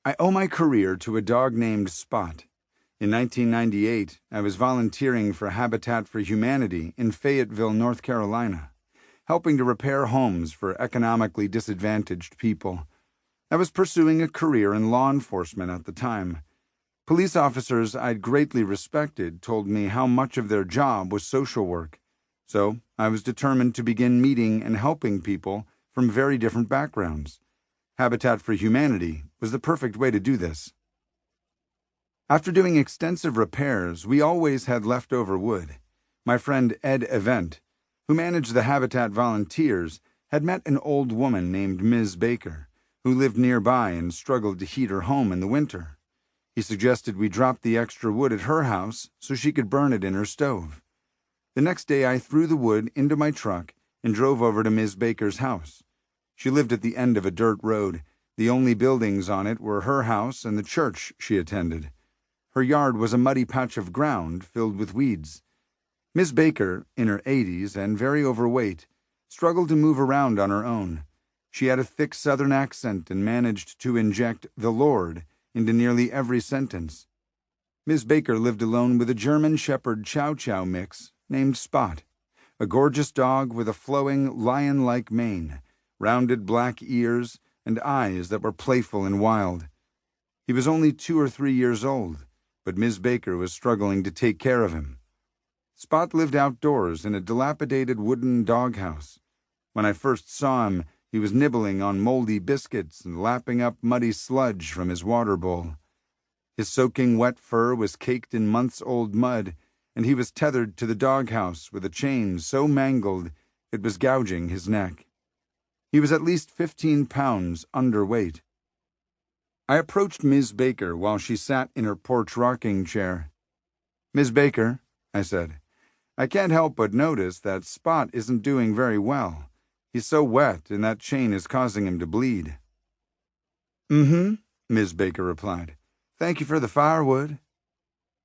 I owe my career to a dog named Spot. In 1998, I was volunteering for Habitat for Humanity in Fayetteville, North Carolina, helping to repair homes for economically disadvantaged people. I was pursuing a career in law enforcement at the time. Police officers I'd greatly respected told me how much of their job was social work, so I was determined to begin meeting and helping people from very different backgrounds. Habitat for Humanity was the perfect way to do this. After doing extensive repairs, we always had leftover wood. My friend Ed Event, who managed the Habitat volunteers, had met an old woman named Ms. Baker, who lived nearby and struggled to heat her home in the winter. He suggested we drop the extra wood at her house so she could burn it in her stove. The next day I threw the wood into my truck and drove over to Ms. Baker's house. She lived at the end of a dirt road. The only buildings on it were her house and the church she attended. Her yard was a muddy patch of ground filled with weeds. Ms. Baker, in her 80s and very overweight, struggled to move around on her own. She had a thick Southern accent and managed to inject "the Lord" into nearly every sentence. Ms. Baker lived alone with a German Shepherd Chow Chow mix named Spot, a gorgeous dog with a flowing, lion-like mane, rounded black ears, and eyes that were playful and wild. He was only 2 or 3 years old, but Ms. Baker was struggling to take care of him. Spot lived outdoors in a dilapidated wooden doghouse. When I first saw him, he was nibbling on moldy biscuits and lapping up muddy sludge from his water bowl. His soaking wet fur was caked in months-old mud, and he was tethered to the doghouse with a chain so mangled it was gouging his neck. He was at least 15 pounds underweight. I approached Ms. Baker while she sat in her porch rocking chair. "Ms. Baker," I said, "I can't help but notice that Spot isn't doing very well. He's so wet, and that chain is causing him to bleed." "Mm-hmm," Ms. Baker replied. "Thank you for the firewood."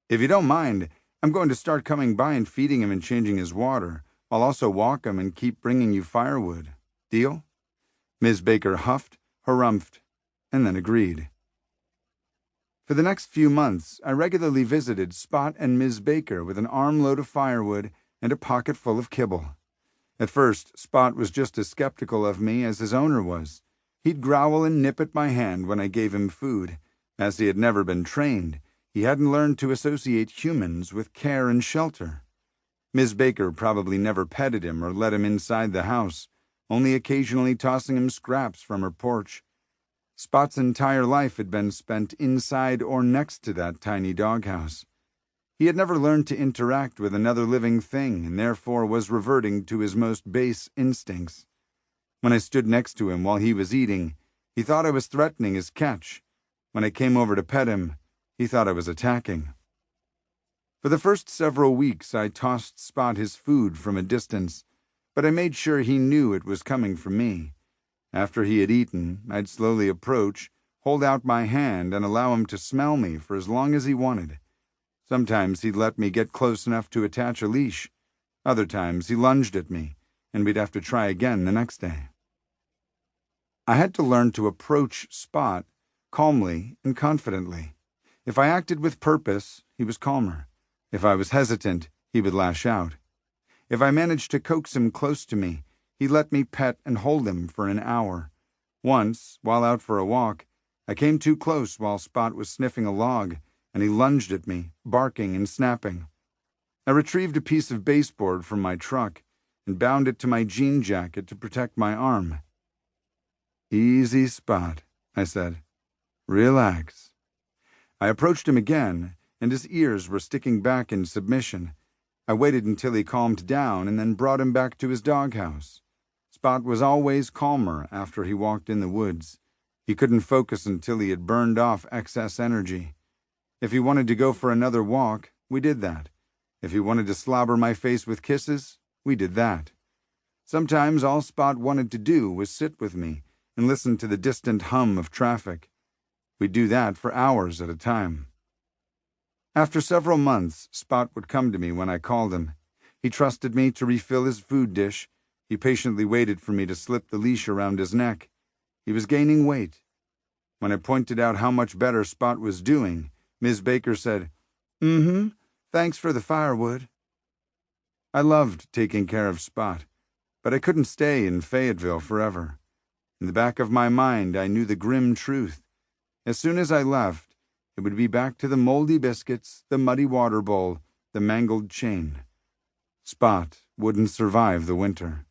"If you don't mind, I'm going to start coming by and feeding him and changing his water. I'll also walk him and keep bringing you firewood. Deal?" Ms. Baker huffed, harumphed, and then agreed. For the next few months, I regularly visited Spot and Ms. Baker with an armload of firewood and a pocket full of kibble. At first, Spot was just as skeptical of me as his owner was. He'd growl and nip at my hand when I gave him food. As he had never been trained, he hadn't learned to associate humans with care and shelter. Ms. Baker probably never petted him or let him inside the house, only occasionally tossing him scraps from her porch. Spot's entire life had been spent inside or next to that tiny doghouse. He had never learned to interact with another living thing and therefore was reverting to his most base instincts. When I stood next to him while he was eating, he thought I was threatening his catch. When I came over to pet him, he thought I was attacking. For the first several weeks, I tossed Spot his food from a distance, but I made sure he knew it was coming from me. After he had eaten, I'd slowly approach, hold out my hand, and allow him to smell me for as long as he wanted. Sometimes he'd let me get close enough to attach a leash. Other times he lunged at me, and we'd have to try again the next day. I had to learn to approach Spot calmly and confidently. If I acted with purpose, he was calmer. If I was hesitant, he would lash out. If I managed to coax him close to me, he let me pet and hold him for an hour. Once, while out for a walk, I came too close while Spot was sniffing a log, and he lunged at me, barking and snapping. I retrieved a piece of baseboard from my truck and bound it to my jean jacket to protect my arm. "Easy, Spot," I said. "Relax." I approached him again, and his ears were sticking back in submission. I waited until he calmed down and then brought him back to his doghouse. Spot was always calmer after he walked in the woods. He couldn't focus until he had burned off excess energy. If he wanted to go for another walk, we did that. If he wanted to slobber my face with kisses, we did that. Sometimes all Spot wanted to do was sit with me and listen to the distant hum of traffic. We'd do that for hours at a time. After several months, Spot would come to me when I called him. He trusted me to refill his food dish. He patiently waited for me to slip the leash around his neck. He was gaining weight. When I pointed out how much better Spot was doing, Ms. Baker said, "Mm-hmm, thanks for the firewood." I loved taking care of Spot, but I couldn't stay in Fayetteville forever. In the back of my mind, I knew the grim truth. As soon as I left, it would be back to the moldy biscuits, the muddy water bowl, the mangled chain. Spot wouldn't survive the winter.